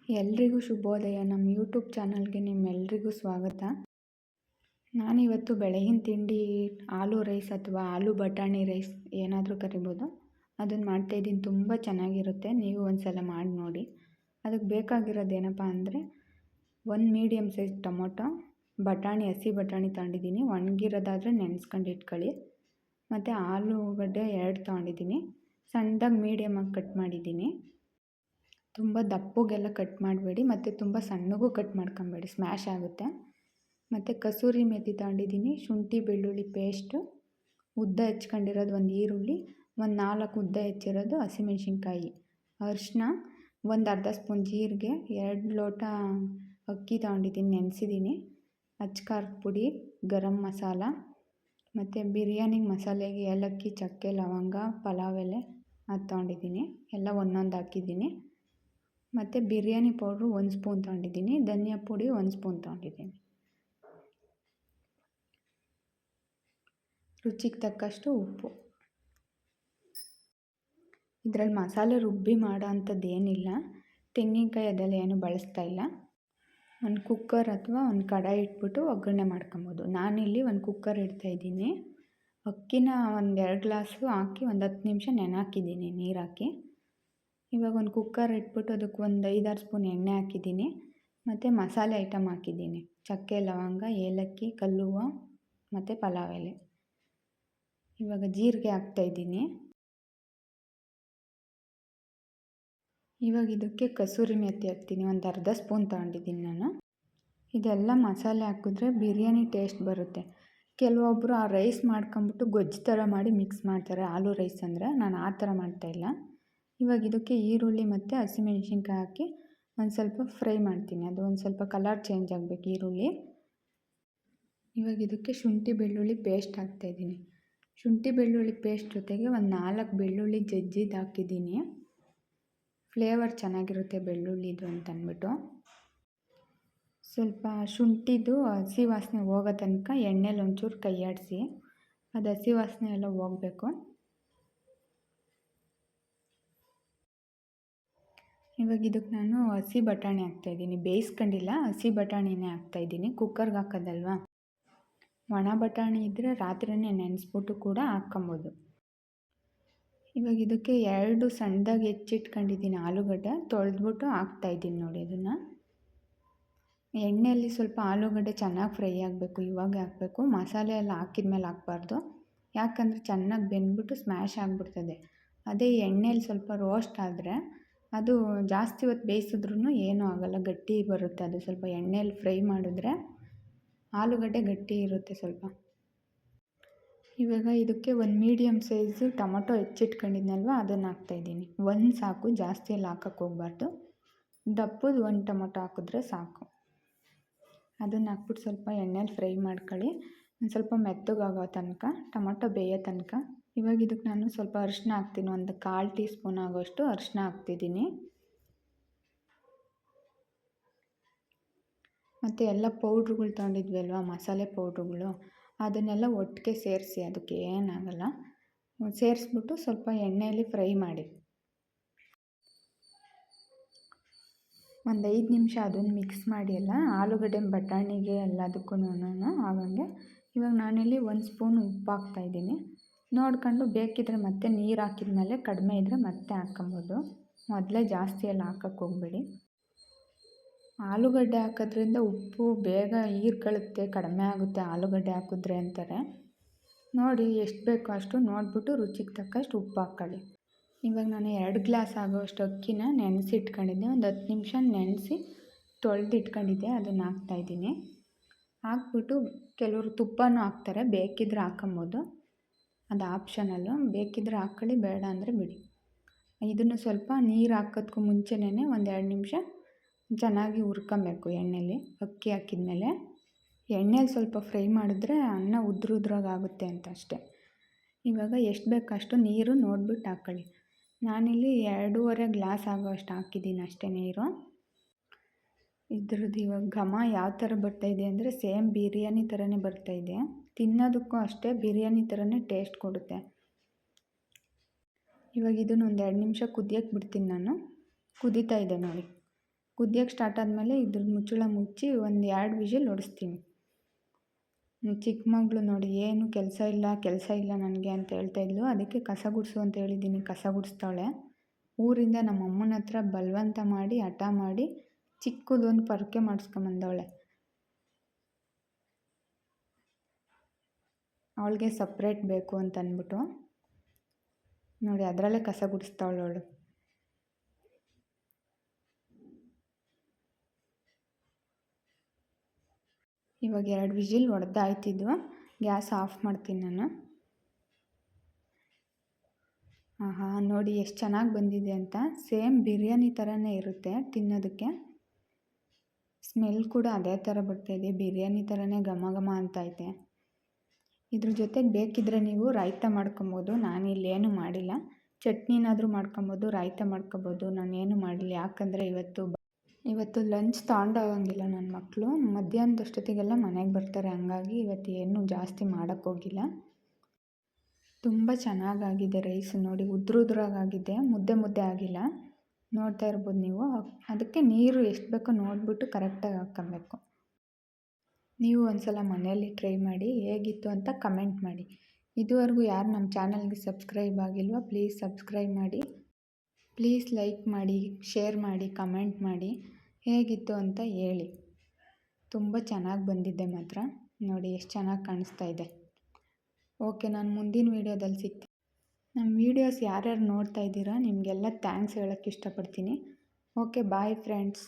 ಎಲ್ರಿಗೂ ಶುಭೋದಯ. ನಮ್ಮ ಯೂಟ್ಯೂಬ್ ಚಾನಲ್ಗೆ ನಿಮ್ಮೆಲ್ರಿಗೂ ಸ್ವಾಗತ. ನಾನಿವತ್ತು ಬೆಳಗಿನ ತಿಂಡಿ ಆಲೂ ರೈಸ್ ಅಥವಾ ಆಲೂ ಬಟಾಣಿ ರೈಸ್ ಏನಾದರೂ ಕರಿಬೋದು, ಅದನ್ನು ಮಾಡ್ತಾಯಿದ್ದೀನಿ. ತುಂಬ ಚೆನ್ನಾಗಿರುತ್ತೆ, ನೀವು ಒಂದ್ಸಲ ಮಾಡಿ ನೋಡಿ. ಅದಕ್ಕೆ ಬೇಕಾಗಿರೋದೇನಪ್ಪ ಅಂದರೆ 1 ಮೀಡಿಯಮ್ ಸೈಜ್ ಟೊಮೊಟೊ, ಬಟಾಣಿ, ಹಸಿ ಬಟಾಣಿ ತೊಗೊಂಡಿದ್ದೀನಿ. ಒಣಗಿರೋದಾದರೆ ನೆನೆಸ್ಕೊಂಡು ಇಟ್ಕೊಳ್ಳಿ. ಮತ್ತು ಆಲೂಗಡ್ಡೆ 2 ತೊಗೊಂಡಿದ್ದೀನಿ. ಸಣ್ಣದಾಗಿ ಮೀಡಿಯಮಾಗಿ ಕಟ್ ಮಾಡಿದ್ದೀನಿ. ತುಂಬ ದಪ್ಪಗೆಲ್ಲ ಕಟ್ ಮಾಡಬೇಡಿ ಮತ್ತು ತುಂಬ ಸಣ್ಣಗೂ ಕಟ್ ಮಾಡ್ಕೊಬೇಡಿ, ಸ್ಮ್ಯಾಶ್ ಆಗುತ್ತೆ. ಮತ್ತು ಕಸೂರಿ ಮೆಥಿ ತಗೊಂಡಿದ್ದೀನಿ. ಶುಂಠಿ ಬೆಳ್ಳುಳ್ಳಿ ಪೇಸ್ಟು, ಉದ್ದ ಹೆಚ್ಕೊಂಡಿರೋದು 1 ಈರುಳ್ಳಿ, 4 ಉದ್ದ ಹೆಚ್ಚಿರೋದು ಹಸಿಮೆಣ್ಸಿನ್ಕಾಯಿ, ಅರಿಶಿನ, ಅರ್ಧ ಸ್ಪೂನ್ ಜೀರಿಗೆ, 2 ಲೋಟ ಅಕ್ಕಿ ತೊಗೊಂಡಿದ್ದೀನಿ, ನೆನೆಸಿದ್ದೀನಿ, ಅಚ್ಕಾರದ ಪುಡಿ, ಗರಂ ಮಸಾಲ, ಮತ್ತು ಬಿರಿಯಾನಿ ಮಸಾಲೆಗೆ ಏಲಕ್ಕಿ, ಚಕ್ಕೆ, ಲವಂಗ, ಪಲಾವ್ ಎಲೆ ಅದು ತೊಗೊಂಡಿದ್ದೀನಿ. ಎಲ್ಲ ಒಂದೊಂದು ಹಾಕಿದ್ದೀನಿ. ಮತ್ತು ಬಿರಿಯಾನಿ ಪೌಡ್ರು 1 ಸ್ಪೂನ್ ತೊಗೊಂಡಿದ್ದೀನಿ. ಧನಿಯಾ ಪುಡಿ 1 ಸ್ಪೂನ್ ತೊಗೊಂಡಿದ್ದೀನಿ. ರುಚಿಗೆ ತಕ್ಕಷ್ಟು ಉಪ್ಪು. ಇದರಲ್ಲಿ ಮಸಾಲೆ ರುಬ್ಬಿ ಮಾಡೋ ಅಂಥದ್ದು ಏನಿಲ್ಲ. ತೆಂಗಿನಕಾಯಿ ಅದೆಲ್ಲ ಏನು ಬಳಸ್ತಾ ಇಲ್ಲ. ಒಂದು ಕುಕ್ಕರ್ ಅಥವಾ ಒಂದು ಕಡಾಯಿ ಇಟ್ಬಿಟ್ಟು ಒಗ್ಗರಣೆ ಮಾಡ್ಕೊಬೋದು. ನಾನಿಲ್ಲಿ ಒಂದು ಕುಕ್ಕರ್ ಇಡ್ತಾಯಿದ್ದೀನಿ. ಅಕ್ಕಿನ 2 ಗ್ಲಾಸು ಹಾಕಿ 10 ನಿಮಿಷ ನೆನೆಹಾಕಿದ್ದೀನಿ ನೀರು ಹಾಕಿ. ಇವಾಗ ಒಂದು ಕುಕ್ಕರ್ ಇಟ್ಬಿಟ್ಟು ಅದಕ್ಕೆ 5-6 ಸ್ಪೂನ್ ಎಣ್ಣೆ ಹಾಕಿದ್ದೀನಿ. ಮತ್ತು ಮಸಾಲೆ ಐಟಮ್ ಹಾಕಿದ್ದೀನಿ. ಚಕ್ಕೆ, ಲವಂಗ, ಏಲಕ್ಕಿ, ಕಲ್ಲುವ್ವ ಮತ್ತು ಪಲಾವ್ ಎಲೆ. ಇವಾಗ ಜೀರಿಗೆ ಹಾಕ್ತಾಯಿದ್ದೀನಿ. ಇವಾಗ ಇದಕ್ಕೆ ಕಸೂರಿ ಮೆಥಿ ಹಾಕ್ತೀನಿ. ಅರ್ಧ ಸ್ಪೂನ್ ತೊಗೊಂಡಿದ್ದೀನಿ ನಾನು. ಇದೆಲ್ಲ ಮಸಾಲೆ ಹಾಕಿದ್ರೆ ಬಿರಿಯಾನಿ ಟೇಸ್ಟ್ ಬರುತ್ತೆ. ಕೆಲವೊಬ್ಬರು ಆ ರೈಸ್ ಮಾಡ್ಕೊಂಬಿಟ್ಟು ಗೊಜ್ಜು ಥರ ಮಾಡಿ ಮಿಕ್ಸ್ ಮಾಡ್ತಾರೆ, ಆಲೂ ರೈಸ್ ಅಂದರೆ. ನಾನು ಆ ಥರ ಮಾಡ್ತಾಯಿಲ್ಲ. ಇವಾಗ ಇದಕ್ಕೆ ಈರುಳ್ಳಿ ಮತ್ತು ಹಸಿಮೆಣ್ಸಿನ್ಕಾಯಿ ಹಾಕಿ ಒಂದು ಸ್ವಲ್ಪ ಫ್ರೈ ಮಾಡ್ತೀನಿ. ಅದು ಒಂದು ಸ್ವಲ್ಪ ಕಲರ್ ಚೇಂಜ್ ಆಗಬೇಕು ಈರುಳ್ಳಿ. ಇವಾಗ ಇದಕ್ಕೆ ಶುಂಠಿ ಬೆಳ್ಳುಳ್ಳಿ ಪೇಸ್ಟ್ ಹಾಕ್ತಾಯಿದ್ದೀನಿ. ಶುಂಠಿ ಬೆಳ್ಳುಳ್ಳಿ ಪೇಸ್ಟ್ ಜೊತೆಗೆ 4 ಬೆಳ್ಳುಳ್ಳಿ ಜಜ್ಜಿದ್ದು ಹಾಕಿದ್ದೀನಿ. ಫ್ಲೇವರ್ ಚೆನ್ನಾಗಿರುತ್ತೆ ಬೆಳ್ಳುಳ್ಳಿದು ಅಂತಂದ್ಬಿಟ್ಟು. ಸ್ವಲ್ಪ ಶುಂಠಿದು ಹಸಿ ವಾಸನೆ ಹೋಗೋ ತನಕ ಎಣ್ಣೆಲಿ ಒಂಚೂರು ಕೈ ಆಡಿಸಿ, ಅದು ಹಸಿ ವಾಸನೆ ಎಲ್ಲ ಹೋಗಬೇಕು. ಇವಾಗ ಇದಕ್ಕೆ ನಾನು ಹಸಿ ಬಟಾಣಿ ಹಾಕ್ತಾಯಿದ್ದೀನಿ. ಬೇಯಿಸ್ಕೊಂಡಿಲ್ಲ, ಹಸಿ ಬಟಾಣಿನೇ ಹಾಕ್ತಾಯಿದ್ದೀನಿ. ಕುಕ್ಕರ್ಗೆ ಹಾಕೋದಲ್ವಾ. ಒಣ ಬಟಾಣಿ ಇದ್ದರೆ ರಾತ್ರಿನೇ ನೆನೆಸ್ಬಿಟ್ಟು ಕೂಡ ಹಾಕ್ಕೊಬೋದು. ಇವಾಗ ಇದಕ್ಕೆ 2 ಸಣ್ಣದಾಗಿ ಹೆಚ್ಚಿಟ್ಕೊಂಡಿದ್ದೀನಿ ಆಲೂಗಡ್ಡೆ, ತೊಳೆದ್ಬಿಟ್ಟು ಹಾಕ್ತಾಯಿದ್ದೀನಿ ನೋಡಿ. ಅದನ್ನು ಎಣ್ಣೆಯಲ್ಲಿ ಸ್ವಲ್ಪ ಆಲೂಗಡ್ಡೆ ಚೆನ್ನಾಗಿ ಫ್ರೈ ಆಗಬೇಕು. ಇವಾಗ ಹಾಕಬೇಕು, ಮಸಾಲೆ ಎಲ್ಲ ಹಾಕಿದ್ಮೇಲೆ ಹಾಕ್ಬಾರ್ದು. ಯಾಕಂದರೆ ಚೆನ್ನಾಗಿ ಬೆಂದ್ಬಿಟ್ಟು ಸ್ಮ್ಯಾಶ್ ಆಗಿಬಿಡ್ತದೆ. ಅದೇ ಎಣ್ಣೆಯಲ್ಲಿ ಸ್ವಲ್ಪ ರೋಸ್ಟ್ ಆದರೆ ಅದು ಜಾಸ್ತಿ ಹೊತ್ತು ಬೇಯಿಸಿದ್ರೂ ಏನೂ ಆಗೋಲ್ಲ, ಗಟ್ಟಿ ಬರುತ್ತೆ. ಅದು ಸ್ವಲ್ಪ ಎಣ್ಣೆಯಲ್ಲಿ ಫ್ರೈ ಮಾಡಿದ್ರೆ ಆಲೂಗಡ್ಡೆ ಗಟ್ಟಿ ಇರುತ್ತೆ ಸ್ವಲ್ಪ. ಇವಾಗ ಇದಕ್ಕೆ 1 ಮೀಡಿಯಮ್ ಸೈಜು ಟೊಮೊಟೊ ಹೆಚ್ಚಿಟ್ಕೊಂಡಿದ್ನಲ್ವ, ಅದನ್ನು ಹಾಕ್ತಾಯಿದ್ದೀನಿ. 1 ಸಾಕು, ಜಾಸ್ತಿ ಎಲ್ಲ ಹಾಕೋಕ್ಕೆ ಹೋಗ್ಬಾರ್ದು. ದಪ್ಪದು 1 ಟೊಮೊಟೊ ಹಾಕಿದ್ರೆ ಸಾಕು. ಅದನ್ನು ಹಾಕ್ಬಿಟ್ಟು ಸ್ವಲ್ಪ ಎಣ್ಣೆಲಿ ಫ್ರೈ ಮಾಡ್ಕೊಳ್ಳಿ, ಒಂದು ಸ್ವಲ್ಪ ಮೆತ್ತಗಾಗೋ ತನಕ, ಟೊಮೊಟೊ ಬೇಯೋ ತನಕ. ಇವಾಗ ಇದಕ್ಕೆ ನಾನು ಸ್ವಲ್ಪ ಅರಿಶಿನ ಹಾಕ್ತೀನಿ. 1/4 ಟೀ ಸ್ಪೂನ್ ಆಗೋಷ್ಟು ಅರಿಶಿನ ಹಾಕ್ತಿದ್ದೀನಿ. ಮತ್ತು ಎಲ್ಲ ಪೌಡ್ರುಗಳು ತೊಗೊಂಡಿದ್ವಿ ಅಲ್ವಾ, ಮಸಾಲೆ ಪೌಡ್ರುಗಳು, ಅದನ್ನೆಲ್ಲ ಒಟ್ಟಿಗೆ ಸೇರಿಸಿ, ಅದಕ್ಕೆ ಏನಾಗಲ್ಲ, ಸೇರಿಸ್ಬಿಟ್ಟು ಸ್ವಲ್ಪ ಎಣ್ಣೆಯಲ್ಲಿ ಫ್ರೈ ಮಾಡಿ. 5 ನಿಮಿಷ ಅದನ್ನು ಮಿಕ್ಸ್ ಮಾಡಿ ಎಲ್ಲ ಆಲೂಗಡ್ಡೆ ಬಟಾಣಿಗೆ ಎಲ್ಲದಕ್ಕೂ ಆಗಂಗೆ. ಇವಾಗ ನಾನಿಲ್ಲಿ 1 ಸ್ಪೂನ್ ಉಪ್ಪು ಹಾಕ್ತಾಯಿದ್ದೀನಿ. ನೋಡ್ಕೊಂಡು ಬೇಕಿದ್ರೆ ಮತ್ತೆ ನೀರು ಹಾಕಿದ್ಮೇಲೆ ಕಡಿಮೆ ಇದ್ದರೆ ಮತ್ತೆ ಹಾಕ್ಕೊಬೋದು. ಮೊದಲೇ ಜಾಸ್ತಿ ಎಲ್ಲ ಹಾಕೋಕ್ಕೆ ಹೋಗಬೇಡಿ. ಆಲೂಗಡ್ಡೆ ಹಾಕೋದ್ರಿಂದ ಉಪ್ಪು ಬೇಗ ಹೀರ್ಕೊಳ್ಳುತ್ತೆ, ಕಡಿಮೆ ಆಗುತ್ತೆ ಆಲೂಗಡ್ಡೆ ಹಾಕಿದ್ರೆ ಅಂತಾರೆ. ನೋಡಿ ಎಷ್ಟು ಬೇಕೋ ಅಷ್ಟು ನೋಡಿಬಿಟ್ಟು ರುಚಿಗೆ ತಕ್ಕಷ್ಟು ಉಪ್ಪು ಹಾಕ್ಕೊಳ್ಳಿ. ಇವಾಗ ನಾನು 2 ಗ್ಲಾಸ್ ಆಗೋಷ್ಟು ಅಕ್ಕಿನ ನೆನೆಸಿಟ್ಕೊಂಡಿದ್ದೆ. 10 ನಿಮಿಷ ನೆನೆಸಿ ತೊಳೆದಿಟ್ಕೊಂಡಿದ್ದೆ, ಅದನ್ನು ಹಾಕ್ತಾಯಿದ್ದೀನಿ. ಹಾಕ್ಬಿಟ್ಟು ಕೆಲವರು ತುಪ್ಪನೂ ಹಾಕ್ತಾರೆ, ಬೇಕಿದ್ರೆ ಹಾಕ್ಕೊಬೋದು. ಅದು ಆಪ್ಷನಲ್ಲು, ಬೇಕಿದ್ರೆ ಹಾಕ್ಕೊಳ್ಳಿ, ಬೇಡ ಅಂದರೆ ಬಿಡಿ. ಇದನ್ನು ಸ್ವಲ್ಪ ನೀರು ಹಾಕೋದಕ್ಕೂ ಮುಂಚೆನೇ 2 ನಿಮಿಷ ಚೆನ್ನಾಗಿ ಹುರ್ಕೊಬೇಕು ಎಣ್ಣೆಲಿ. ಅಕ್ಕಿ ಹಾಕಿದ್ಮೇಲೆ ಎಣ್ಣೆಲಿ ಸ್ವಲ್ಪ ಫ್ರೈ ಮಾಡಿದ್ರೆ ಅನ್ನ ಉದ್ರುದ್ರಾಗುತ್ತೆ ಅಂತ ಅಷ್ಟೇ. ಇವಾಗ ಎಷ್ಟು ಬೇಕೋ ಅಷ್ಟು ನೀರು ನೋಡಿಬಿಟ್ಟು ಹಾಕ್ಕೊಳ್ಳಿ. ನಾನಿಲ್ಲಿ 2.5 ಗ್ಲಾಸ್ ಆಗೋಷ್ಟು ಹಾಕಿದ್ದೀನಿ ಅಷ್ಟೇ ನೀರು. ಇದ್ರದ್ದು ಇವಾಗ ಘಮ ಯಾವ ಥರ ಬರ್ತಾಯಿದೆ ಅಂದರೆ ಸೇಮ್ ಬಿರಿಯಾನಿ ಥರನೇ ಬರ್ತಾಯಿದೆ. ತಿನ್ನೋದಕ್ಕೂ ಅಷ್ಟೇ ಬಿರಿಯಾನಿ ಥರನೇ ಟೇಸ್ಟ್ ಕೊಡುತ್ತೆ. ಇವಾಗ ಇದನ್ನು 2 ನಿಮಿಷ ಕುದಿಯೋಕ್ಕೆ ಬಿಡ್ತೀನಿ ನಾನು. ಕುದೀತಾ ಇದೆ ನೋಡಿ. ಕುದಿಯೋಕ್ಕೆ ಸ್ಟಾರ್ಟ್ ಆದಮೇಲೆ ಇದ್ರ ಮುಚ್ಚಳ ಮುಚ್ಚಿ ಒಂದು 2 ವಿಷಲ್ ಹೊಡಿಸ್ತೀನಿ. ಚಿಕ್ಕ ಮಗಳು ನೋಡಿ ಏನು ಕೆಲಸ ಇಲ್ಲ ನನಗೆ ಅಂತ ಹೇಳ್ತಾಯಿದ್ಲು. ಅದಕ್ಕೆ ಕಸ ಗುಡಿಸು ಅಂತ ಹೇಳಿದ್ದೀನಿ, ಕಸ ಗುಡಿಸ್ತಾಳೆ. ಊರಿಂದ ನಮ್ಮ ಅಮ್ಮನ ಹತ್ರ ಬಲವಂತ ಮಾಡಿ ಹಠ ಮಾಡಿ ಚಿಕ್ಕದೊಂದು ಪೊರ್ಕೆ ಮಾಡಿಸ್ಕೊಂಬಂದವಳೆ. ಅವಳಿಗೆ ಸಪ್ರೇಟ್ ಬೇಕು ಅಂತ ಅಂದ್ಬಿಟ್ಟು ನೋಡಿ ಅದರಲ್ಲೇ ಕಸ ಗುಡಿಸ್ತಾವಳು ಅವಳು. ಇವಾಗ 2 ವಿಷಲ್ ಹೊಡೆದಾಯ್ತಿದ್ವು. ಗ್ಯಾಸ್ ಆಫ್ ಮಾಡ್ತೀನಿ ನಾನು. ಆಹಾ ನೋಡಿ ಎಷ್ಟು ಚೆನ್ನಾಗಿ ಬಂದಿದೆ ಅಂತ. ಸೇಮ್ ಬಿರಿಯಾನಿ ಥರನೇ ಇರುತ್ತೆ ತಿನ್ನೋದಕ್ಕೆ. ಸ್ಮೆಲ್ ಕೂಡ ಅದೇ ಥರ ಬರ್ತಾಯಿದೆ, ಬಿರಿಯಾನಿ ಥರನೇ ಘಮ ಘಮ ಅಂತೈತೆ. ಇದ್ರ ಜೊತೆಗೆ ಬೇಕಿದ್ದರೆ ನೀವು ರಾಯ್ತ ಮಾಡ್ಕೊಬೋದು. ನಾನಿಲ್ಲೇನು ಮಾಡಿಲ್ಲ. ಚಟ್ನಿನಾದರೂ ಮಾಡ್ಕೊಬೋದು, ರಾಯ್ತ ಮಾಡ್ಕೊಬೋದು. ನಾನೇನು ಮಾಡಿಲ್ಲ, ಯಾಕಂದರೆ ಇವತ್ತು ಲಂಚ್ ತೊಗೊಂಡೋಗಂಗಿಲ್ಲ ನನ್ನ ಮಕ್ಕಳು. ಮಧ್ಯಾಹ್ನದಷ್ಟೊತ್ತಿಗೆಲ್ಲ ಮನೆಗೆ ಬರ್ತಾರೆ. ಹಂಗಾಗಿ ಇವತ್ತು ಏನು ಜಾಸ್ತಿ ಮಾಡೋಕ್ಕೋಗಿಲ್ಲ. ತುಂಬ ಚೆನ್ನಾಗಾಗಿದೆ ರೈಸ್ ನೋಡಿ, ಉದ್ರುದ್ರಾಗಿದೆ, ಮುದ್ದೆ ಆಗಿಲ್ಲ. ನೋಡ್ತಾ ಇರ್ಬೋದು ನೀವು. ಅದಕ್ಕೆ ನೀರು ಎಷ್ಟು ಬೇಕೋ ನೋಡಿಬಿಟ್ಟು ಕರೆಕ್ಟಾಗಿ ಹಾಕ್ಕೊಬೇಕು. ನೀವು ಒಂದ್ಸಲ ಮನೆಯಲ್ಲಿ ಟ್ರೈ ಮಾಡಿ ಹೇಗಿತ್ತು ಅಂತ ಕಮೆಂಟ್ ಮಾಡಿ. ಇದುವರೆಗೂ ಯಾರು ನಮ್ಮ ಚಾನಲ್ಗೆ ಸಬ್ಸ್ಕ್ರೈಬ್ ಆಗಿಲ್ವೋ ಪ್ಲೀಸ್ ಸಬ್ಸ್ಕ್ರೈಬ್ ಮಾಡಿ. ಪ್ಲೀಸ್ ಲೈಕ್ ಮಾಡಿ, ಶೇರ್ ಮಾಡಿ, ಕಮೆಂಟ್ ಮಾಡಿ. ಹೇಗಿತ್ತು ಅಂತ ಹೇಳಿ. ತುಂಬ ಚೆನ್ನಾಗಿ ಬಂದಿದ್ದೆ ಮಾತ್ರ. ನೋಡಿ ಎಷ್ಟು ಚೆನ್ನಾಗಿ ಕಾಣಿಸ್ತಾ ಇದೆ. ಓಕೆ, ನಾನು ಮುಂದಿನ ವೀಡಿಯೋದಲ್ಲಿ ಸಿಗ್ತೀನಿ. ನಮ್ಮ ವೀಡಿಯೋಸ್ ಯಾರ್ಯಾರು ನೋಡ್ತಾ ಇದ್ದೀರಾ ನಿಮಗೆಲ್ಲ ಥ್ಯಾಂಕ್ಸ್ ಹೇಳೋಕ್ಕೆ ಇಷ್ಟಪಡ್ತೀನಿ. Okay, bye friends.